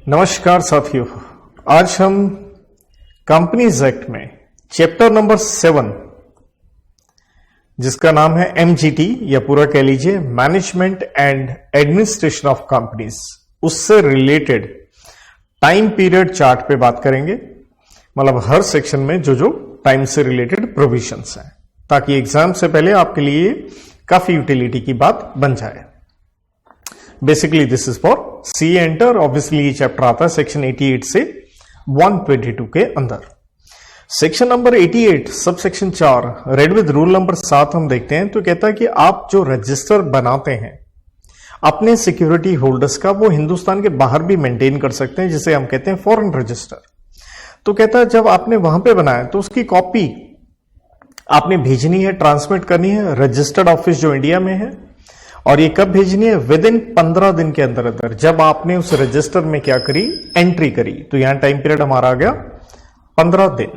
नमस्कार साथियों, आज हम कंपनीज एक्ट में चैप्टर नंबर 7 जिसका नाम है एमजीटी या पूरा कह लीजिए management and administration of companies, उससे रिलेटेड टाइम पीरियड चार्ट पे बात करेंगे। मतलब हर सेक्शन में जो टाइम से रिलेटेड प्रोविजंस हैं, ताकि एग्जाम से पहले आपके लिए काफी यूटिलिटी की बात बन जाए। Basically this is for C enter. Obviously ये चैप्टर आता है सेक्शन 88 से 122 के अंदर। Section number 88 sub section 4 red with rule number 7 हम देखते हैं तो कहता है कि आप जो रजिस्टर बनाते हैं अपने सिक्योरिटी होल्डर्स का, वो हिंदुस्तान के बाहर भी मेंटेन कर सकते हैं, जिसे हम कहते हैं फॉरेन रजिस्टर। तो कहता है जब आपने वहां पे बनाया तो उसकी कॉपी आपने भेजनी है, ट्रांसमिट करनी है रजिस्टर्ड ऑफिस जो इंडिया में है। और ये कब भेजनी है? विद इन 15 दिन के अंदर अंदर, जब आपने उस रजिस्टर में क्या करी, एंट्री करी। तो यहां टाइम पीरियड हमारा आ गया 15 दिन।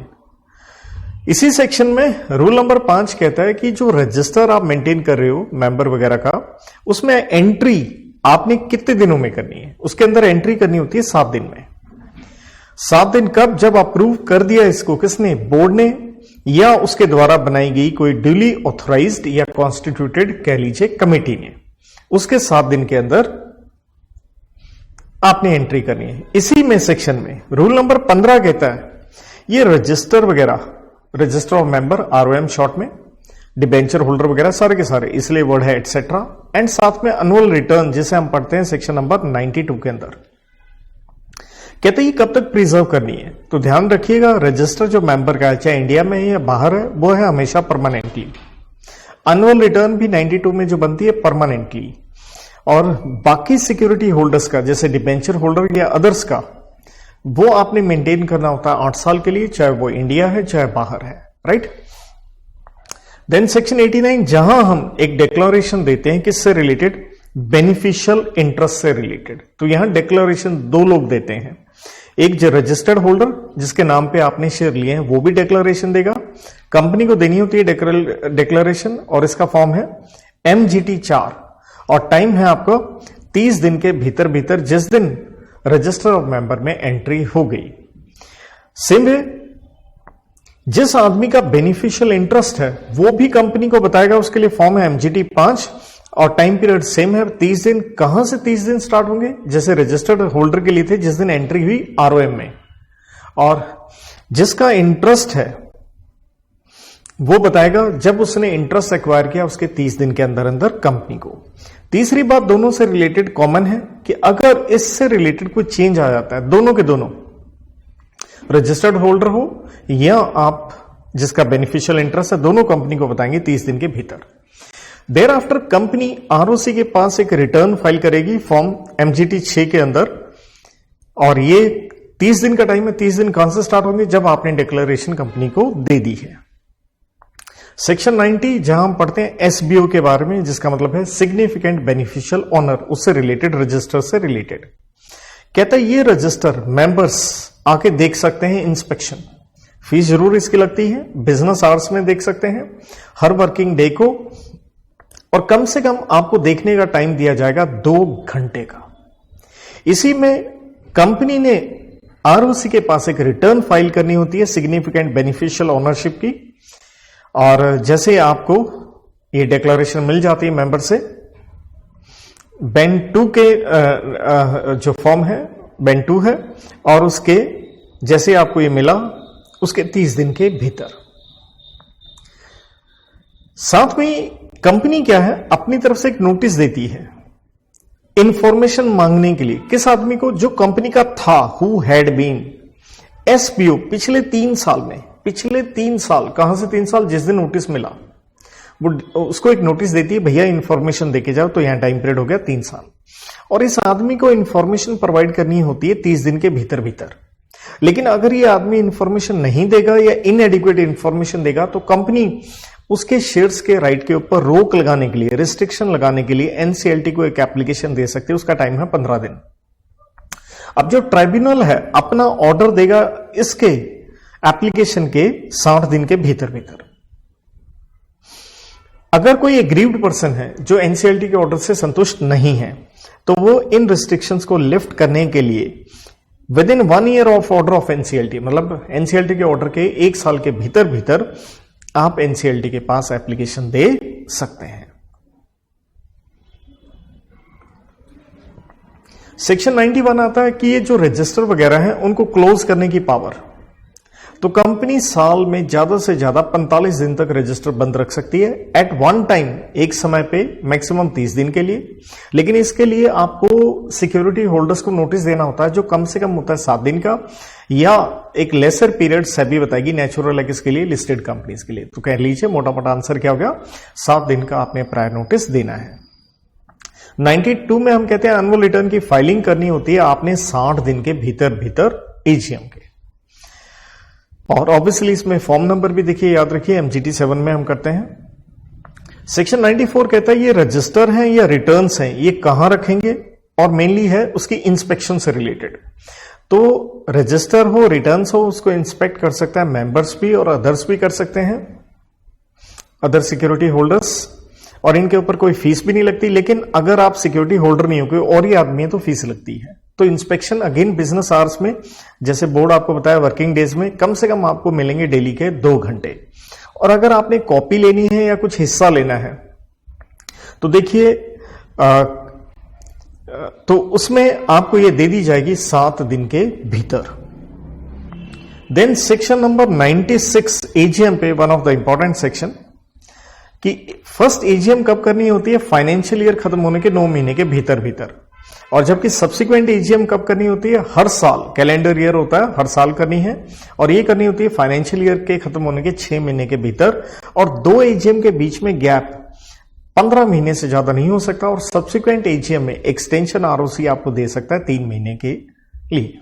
इसी सेक्शन में रूल नंबर 5 कहता है कि जो रजिस्टर आप मेंटेन कर रहे हो मेंबर वगैरह का, उसमें एंट्री आपने कितने दिनों में करनी है? उसके अंदर एंट्री करनी होती है 7 दिन में। 7 दिन कब? जब अप्रूव कर दिया इसको किसने? बोर्ड ने, या उसके द्वारा बनाई गई कोई ड्यूली ऑथराइज्ड या कॉन्स्टिट्यूटेड कह लीजिए कमेटी ने, उसके 7 दिन के अंदर आपने एंट्री करनी है। इसी में सेक्शन में रूल नंबर 15 कहता है ये रजिस्टर वगैरह, register of member ROM short में, डिबेंचर होल्डर वगैरह सारे के सारे, इसलिए वर्ड है एटसेट्रा, एंड साथ में एनुअल रिटर्न जिसे हम पढ़ते हैं सेक्शन नंबर 92 के अंदर। कहते हैं कब तक प्रिजर्व करनी है? तो ध्यान रखिएगा रजिस्टर जो मेंबर का है, चाहे इंडिया में है या बाहर है, वो है हमेशा परमानेंटली। एनुअल रिटर्न भी 92 में जो बनती है परमानेंटली। और बाकी सिक्योरिटी होल्डर्स का, जैसे डिबेंचर होल्डर या अदर्स का, वो आपने मेंटेन करना होता है 8 साल के लिए, चाहे वो इंडिया है चाहे बाहर है, राइट। देन सेक्शन 89 जहां हम एक डिक्लेरेशन देते हैं किससे रिलेटेड? बेनिफिशियल इंटरेस्ट से रिलेटेड। तो यहां डिक्लेरेशन 2 लोग देते हैं, एक जो रजिस्टर्ड होल्डर जिसके नाम पे आपने शेयर लिए हैं वो भी डिक्लेरेशन देगा, कंपनी को देनी होती है डिक्लेरेशन, और इसका फॉर्म है MGT 4 और टाइम है आपको 30 दिन के भीतर भीतर, जिस दिन रजिस्टर ऑफ मेंबर में एंट्री हो गई। सेम है, जिस आदमी का बेनिफिशियल इंटरेस्ट है वो भी कंपनी को बताएगा, उसके लिए फॉर्म है MGT 5 और टाइम पीरियड सेम है 30 दिन। कहां से 30 दिन स्टार्ट होंगे? जैसे रजिस्टर्ड होल्डर के लिए थे जिस दिन एंट्री हुई आरओएम में, और जिसका इंटरेस्ट है वो बताएगा जब उसने इंटरेस्ट एक्वायर किया उसके 30 दिन के अंदर अंदर कंपनी को। तीसरी बात दोनों से रिलेटेड कॉमन है कि अगर इससे रिलेटेड कोई चेंज आ जाता है, दोनों के दोनों रजिस्टर्ड होल्डर हो या आप जिसका बेनिफिशियल इंटरेस्ट है, दोनों कंपनी को बताएंगे 30 दिन के भीतर। देर आफ्टर कंपनी आरओसी के पास एक रिटर्न फाइल करेगी फॉर्म MGT 6 के अंदर, और ये 30 दिन का टाइम है। 30 दिन कहां से स्टार्ट होंगे? जब आपने डिक्लेरेशन कंपनी को दे दी है। सेक्शन 90 जहां हम पढ़ते हैं SBO के बारे में, जिसका मतलब है सिग्निफिकेंट बेनिफिशियल ओनर, उससे रिलेटेड, रजिस्टर से रिलेटेड। कहता है ये रजिस्टर मेंबर्स आके देख सकते हैं, इंस्पेक्शन फीस जरूर इसकी लगती है, बिजनेस आवर्स में देख सकते हैं, हर वर्किंग डे को, और कम से कम आपको देखने का टाइम दिया जाएगा 2 घंटे का। इसी में कंपनी ने आरओसी के पास एक रिटर्न फाइल करनी होती है सिग्निफिकेंट बेनिफिशियल ओनरशिप की, और जैसे आपको ये डिक्लेरेशन मिल जाती है मेंबर से, बेन 2 के जो फॉर्म है बेन 2 है, और उसके जैसे आपको ये मिला उसके 30 दिन के भीतर। साथ में कंपनी क्या है, अपनी तरफ से एक नोटिस देती है इंफॉर्मेशन मांगने के लिए। किस आदमी को? जो कंपनी का था, हु हैड बीन SBO पिछले 3 साल में। पिछले 3 साल, कहां से 3 साल? जिस दिन नोटिस मिला, वो उसको एक नोटिस देती है, भैया इंफॉर्मेशन देके जाओ। तो यहां टाइम पीरियड हो गया 3 साल, और इस आदमी को इंफॉर्मेशन प्रोवाइड करनी होती है 30 दिन के भीतर भीतर। लेकिन अगर ये आदमी इंफॉर्मेशन नहीं देगा या इनएडिक्वेट इंफॉर्मेशन देगा, तो कंपनी उसके शेयर्स के राइट के ऊपर रोक लगाने के लिए, रिस्ट्रिक्शन लगाने के लिए NCLT को एक एप्लीकेशन दे सकते हैं। उसका टाइम है 15 दिन। अब जो ट्राइब्यूनल है अपना ऑर्डर देगा इसके एप्लीकेशन के 60 दिन के भीतर भीतर। अगर कोई एग्रीव्ड पर्सन है जो NCLT के ऑर्डर से संतुष्ट नहीं है, तो वो इन रिस्ट्रिक्शंस को लिफ्ट करने के लिए with in 1 year of order of NCLT, मतलब एनसीएलटी के ऑर्डर के 1 साल के भीतर भीतर आप एनसीएलटी के पास एप्लीकेशन दे सकते हैं। सेक्शन 91 आता है कि ये जो रजिस्टर वगैरह हैं उनको क्लोज करने की पावर, तो कंपनी साल में ज्यादा से ज्यादा 45 दिन तक रजिस्टर बंद रख सकती है एट वन टाइम, एक समय पे, मैक्सिमम 30 दिन के लिए। लेकिन इसके लिए आपको सिक्योरिटी होल्डर्स को नोटिस देना होता है जो कम से कम होता है 7 दिन का, या एक लेसर पीरियड सेबी बताएगी नेचुरल है किसके लिए, लिस्टेड कंपनीज के लिए। तो कह लीजिए मोटा मोटा आंसर क्या हो गया, 7 दिन का आपने प्रायर नोटिस देना है। 92 में हम कहते हैं एनुअल रिटर्न की फाइलिंग करनी होती है आपने 60 दिन के भीतर भीतर एजीएम के, और ऑब्वियसली इसमें फॉर्म नंबर भी देखिए, याद रखिए एमजीटी 7 में हम करते हैं। सेक्शन 94 कहता है ये रजिस्टर हैं या रिटर्न्स हैं, ये कहां रखेंगे, और मेनली है उसकी इंस्पेक्शन से रिलेटेड। तो रजिस्टर हो, रिटर्न्स हो, उसको इंस्पेक्ट कर सकता है मेंबर्स भी और अदर्स भी कर सकते हैं, अदर सिक्योरिटी होल्डर्स, और इनके ऊपर कोई फीस भी नहीं लगती। लेकिन अगर आप सिक्योरिटी होल्डर नहीं हो, कोई और ही आदमी है, तो फीस लगती है। तो इंस्पेक्शन अगेन बिजनेस आवर्स में, जैसे बोर्ड आपको बताया वर्किंग डेज में कम से कम आपको मिलेंगे डेली के 2 घंटे। और अगर आपने कॉपी लेनी है या कुछ हिस्सा लेना है तो देखिए तो उसमें आपको ये दे दी जाएगी 7 दिन के भीतर। देन सेक्शन नंबर 96 एजीएम पे, one of the important section, कि फर्स्ट एजीएम कब करनी होती है, फाइनेंशियल ईयर खत्म होने के 9 महीने के भीतर भीतर, और जबकि सब्सिक्वेंट एजीएम कब करनी होती है, हर साल, कैलेंडर ईयर होता है, हर साल करनी है, और ये करनी होती है फाइनेंशियल ईयर के खत्म होने के 6 महीने के भीतर, और 2 एजीएम के बीच में गैप 15 महीने से ज्यादा नहीं हो सकता, और सब्सिक्वेंट एजीएम में एक्सटेंशन आरओसी आपको दे सकता है 3 महीने के लिए।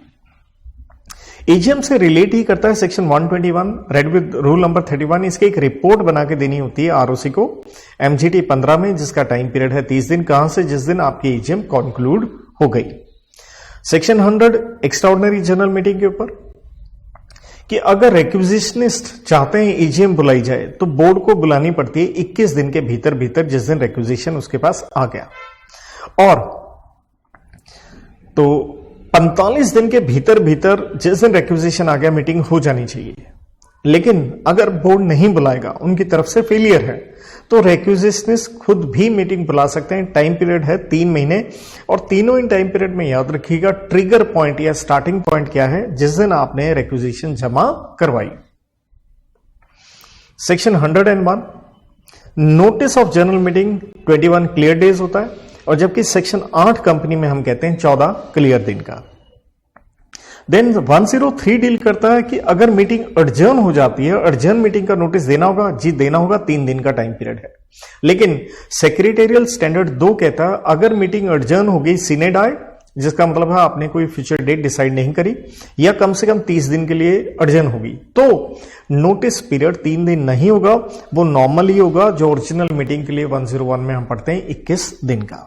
एजीएम से रिलेट ही करता है section 121 red with rule number 31, इसकी एक रिपोर्ट बना के देनी होती है आरओसी को एमजीटी 15 में, जिसका टाइम पीरियड है 30 दिन, कहां से, जिस दिन आपकी एजीएम कंक्लूड हो गई। सेक्शन 100 एक्स्ट्राऑर्डिनरी जनरल मीटिंग के ऊपर, कि अगर रिक्विजिशनिस्ट चाहते हैं एजीएम बुलाई जाए तो बोर्ड को बुलानी पड़ती है 21 दिन के भीतर भीतर, जिस दिन रिक्विजिशन उसके पास आ गया, और तो 45 दिन के भीतर भीतर जिस दिन रिक्विजिशन आ गया मीटिंग हो जानी चाहिए। लेकिन अगर बोर्ड नहीं बुलाएगा, उनकी तरफ से फेलियर है, तो रिक्विजिशनिस्ट खुद भी मीटिंग बुला सकते हैं। टाइम पीरियड है 3 महीने, और तीनों इन टाइम पीरियड में याद रखिएगा ट्रिगर पॉइंट या स्टार्टिंग पॉइंट क्या है, जिस दिन आपने रिक्विजिशन जमा करवाई। Section 101 notice of general meeting 21 clear days होता है, और जबकि सेक्शन 8 कंपनी में हम कहते हैं 14 क्लियर दिन का। देन 103 डील करता है कि अगर मीटिंग अर्जन हो जाती है, अर्जन मीटिंग का नोटिस देना होगा, जी देना होगा, 3 दिन का टाइम पीरियड है। लेकिन सेक्रेटेरियल स्टैंडर्ड 2 कहता है अगर मीटिंग अर्जन हो गई सीने डाई, जिसका मतलब है आपने कोई फ्यूचर डेट डिसाइड नहीं करी, या कम से कम 30 दिन के लिए अर्जन होगी, तो नोटिस पीरियड 3 दिन नहीं होगा, वो नॉर्मल ही होगा, जो ओरिजिनल मीटिंग के लिए 101 में हम पढ़ते हैं 21 दिन का।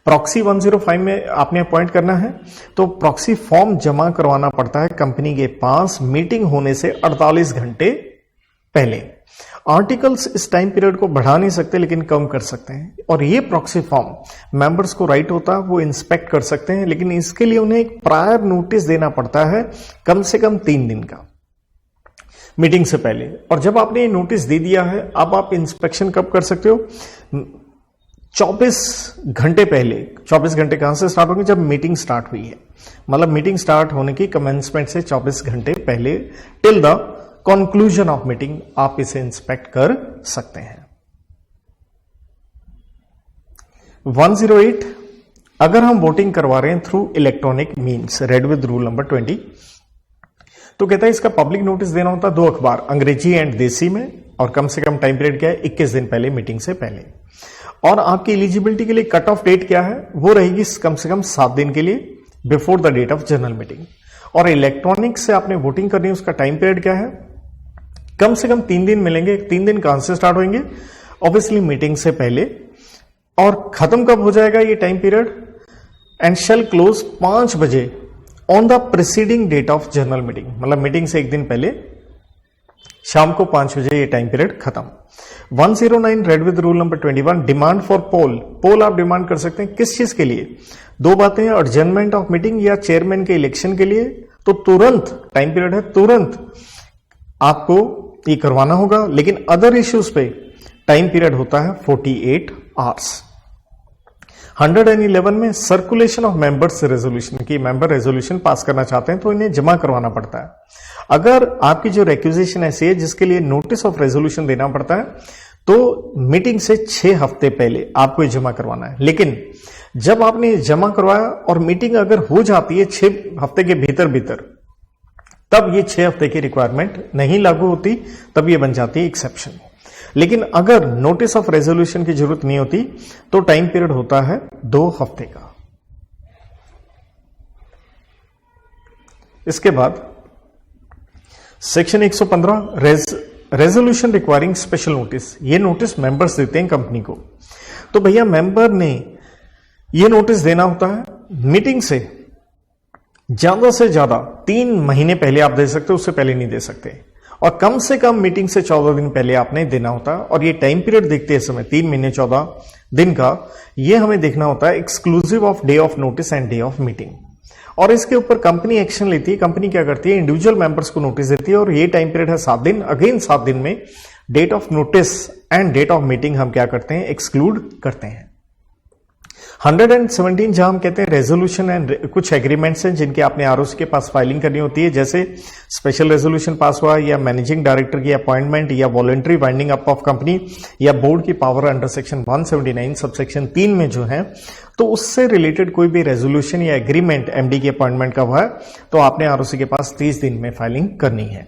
प्रॉक्सी 105 में आपने अपॉइंट करना है, तो प्रॉक्सी फॉर्म जमा करवाना पड़ता है कंपनी के पास मीटिंग होने से 48 घंटे पहले। आर्टिकल्स इस टाइम पीरियड को बढ़ा नहीं सकते, लेकिन कम कर सकते हैं, और ये प्रॉक्सी फॉर्म मेंबर्स को राइट होता है, वो इंस्पेक्ट कर सकते हैं, लेकिन इसके लिए उन्हें एक प्रायर नोटिस देना पड़ता है कम से कम 3 दिन का मीटिंग से पहले। और जब आपने ये नोटिस दे दिया है, अब आप इंस्पेक्शन कब कर सकते हो, 24 घंटे पहले। 24 घंटे कहां से स्टार्ट होंगे, जब मीटिंग स्टार्ट हुई है, मतलब मीटिंग स्टार्ट होने की कमेंसमेंट से 24 घंटे पहले till the conclusion of meeting आप इसे इंस्पेक्ट कर सकते हैं। 108 अगर हम वोटिंग करवा रहे हैं through electronic means, red with rule number 20, तो कहता है इसका पब्लिक नोटिस देना होता है 2 अखबार, अंग्रेजी एंड देसी में, और कम से कम टाइम पीरियड क्या है, 21 दिन पहले, मीटिंग से पहले। और आपकी एलिजिबिलिटी के लिए कट ऑफ डेट क्या है, वो रहेगी कम से कम 7 दिन के लिए before the date of general meeting. और इलेक्ट्रॉनिक से आपने वोटिंग करनी है, उसका टाइम पीरियड क्या है, कम से कम 3 दिन मिलेंगे। 3 दिन कहां से स्टार्ट होंगे, ऑब्वियसली मीटिंग से पहले, और खत्म कब हो जाएगा ये time period, and shall close 5 बजे on the preceding date of general meeting, मतलब मीटिंग से 1 दिन पहले शाम को 5 बजे ये टाइम पीरियड खत्म। 109 read with rule number 21 demand for poll. Poll आप डिमांड कर सकते हैं किस चीज के लिए? दो बातें हैं, एडजर्नमेंट ऑफ मीटिंग या चेयरमैन के इलेक्शन के लिए। तो तुरंत टाइम पीरियड है, तुरंत आपको ये करवाना होगा। लेकिन अदर इश्यूज पे टाइम पीरियड होता है 48 आवर्स। 111 में सर्कुलेशन ऑफ मेंबर्स रेजोल्यूशन की, मेंबर रेजोल्यूशन पास करना चाहते हैं तो इन्हें जमा करवाना पड़ता है। अगर आपकी जो रिक्विजिशन ऐसी है जिसके लिए नोटिस ऑफ रेजोल्यूशन देना पड़ता है तो मीटिंग से 6 हफ्ते पहले आपको ये जमा करवाना है। लेकिन जब आपने जमा करवाया और मीटिंग अगर हो जाती है 6 हफ्ते के भीतर भीतर, तब ये 6 हफ्ते की रिक्वायरमेंट नहीं लागू होती, तब ये बन जाती है एक्सेप्शन। लेकिन अगर नोटिस ऑफ रेजोल्यूशन की जरूरत नहीं होती तो टाइम पीरियड होता है 2 हफ्ते का। इसके बाद section 115 resolution requiring special notice. ये नोटिस मेंबर्स देते हैं कंपनी को। तो भैया मेंबर ने ये नोटिस देना होता है मीटिंग से ज्यादा 3 महीने पहले आप दे सकते हो, उससे पहले नहीं दे सकते। और कम से कम मीटिंग से 14 दिन पहले आपने देना होता है। और ये टाइम पीरियड देखते हैं समय 3 महीने 14 दिन का, ये हमें देखना होता है exclusive of day of notice and day of meeting. और इसके ऊपर कंपनी एक्शन लेती है। कंपनी क्या करती है, इंडिविजुअल मेंबर्स को नोटिस देती है और ये टाइम पीरियड है 7 दिन। अगेन 7 दिन में date of notice and date of meeting हम क्या करते हैं, एक्सक्लूड करते हैं। 117 जहां हम कहते हैं रेजोल्यूशन एंड कुछ एग्रीमेंट्स हैं जिनके आपने आरओसी के पास फाइलिंग करनी होती है, जैसे स्पेशल रेजोल्यूशन पास हुआ या मैनेजिंग डायरेक्टर की अपॉइंटमेंट या voluntary winding up of company या बोर्ड की पावर अंडर सेक्शन 179 सबसेक्शन 3 में जो है, तो उससे रिलेटेड कोई भी रेजोल्यूशन या एग्रीमेंट एमडी की अपॉइंटमेंट का हुआ है तो आपने आरओसी के पास 30 दिन में फाइलिंग करनी है।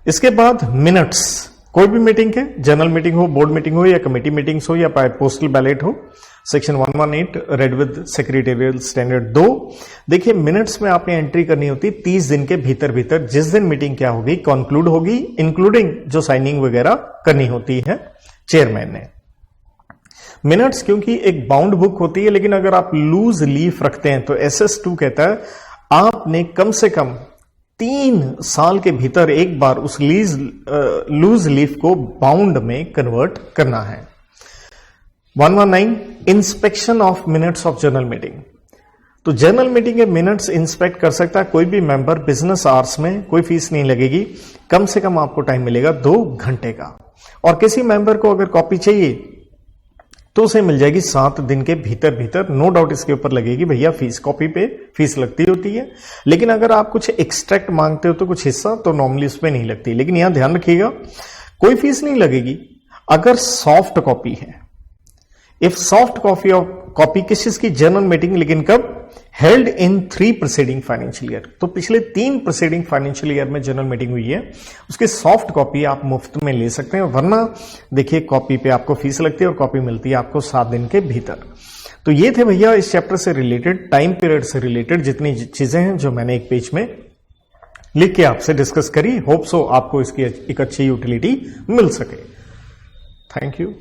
इसके बाद मिनट्स, कोई भी मीटिंग के, जनरल मीटिंग हो, बोर्ड मीटिंग हो या कमेटी मीटिंग्स हो या पोस्टल बैलेट हो, section 118 read with secretarial standard 2। देखिए मिनट्स में आपने एंट्री करनी होती 30 दिन के भीतर भीतर, जिस दिन मीटिंग क्या होगी, कंक्लूड होगी, इंक्लूडिंग जो साइनिंग वगैरह करनी होती है चेयरमैन ने। मिनट्स क्योंकि एक बाउंड बुक होती है, लेकिन अगर आप लूज लीफ रखते हैं तो SS2 कहता है आपने कम से कम 3 साल के भीतर एक बार उस लूज लीफ को बाउंड में कन्वर्ट करना है। 119 inspection of minutes of general meeting. तो जनरल मीटिंग के मिनट्स इंस्पेक्ट कर सकता है कोई भी मेंबर बिजनेस आवर्स में, कोई फीस नहीं लगेगी, कम से कम आपको टाइम मिलेगा 2 घंटे का। और किसी मेंबर को अगर कॉपी चाहिए तो उसे मिल जाएगी 7 दिन के भीतर भीतर। नो डाउट इसके ऊपर लगेगी भैया फीस, कॉपी पे फीस लगती होती है, लेकिन अगर आप कुछ एक्सट्रैक्ट मांगते हो तो कुछ हिस्सा, तो नॉर्मली उस पर नहीं लगती। लेकिन यहां ध्यान रखिएगा कोई फीस नहीं लगेगी अगर सॉफ्ट कॉपी है। इफ सॉफ्ट कॉपी किस चीज की, जनरल मीटिंग, लेकिन कब, held in 3 preceding financial year. तो पिछले 3 प्रीसीडिंग फाइनेंशियल ईयर में जनरल मीटिंग हुई है, उसकी सॉफ्ट कॉपी आप मुफ्त में ले सकते हैं। वरना देखिए कॉपी पे आपको फीस लगती है और कॉपी मिलती है आपको 7 दिन के भीतर। तो ये थे भैया इस चैप्टर से रिलेटेड, टाइम पीरियड से रिलेटेड जितनी चीजें हैं जो मैंने एक पेज में लिख के आपसे डिस्कस करी। होप सो आपको इसकी एक अच्छी यूटिलिटी मिल सके। Thank you.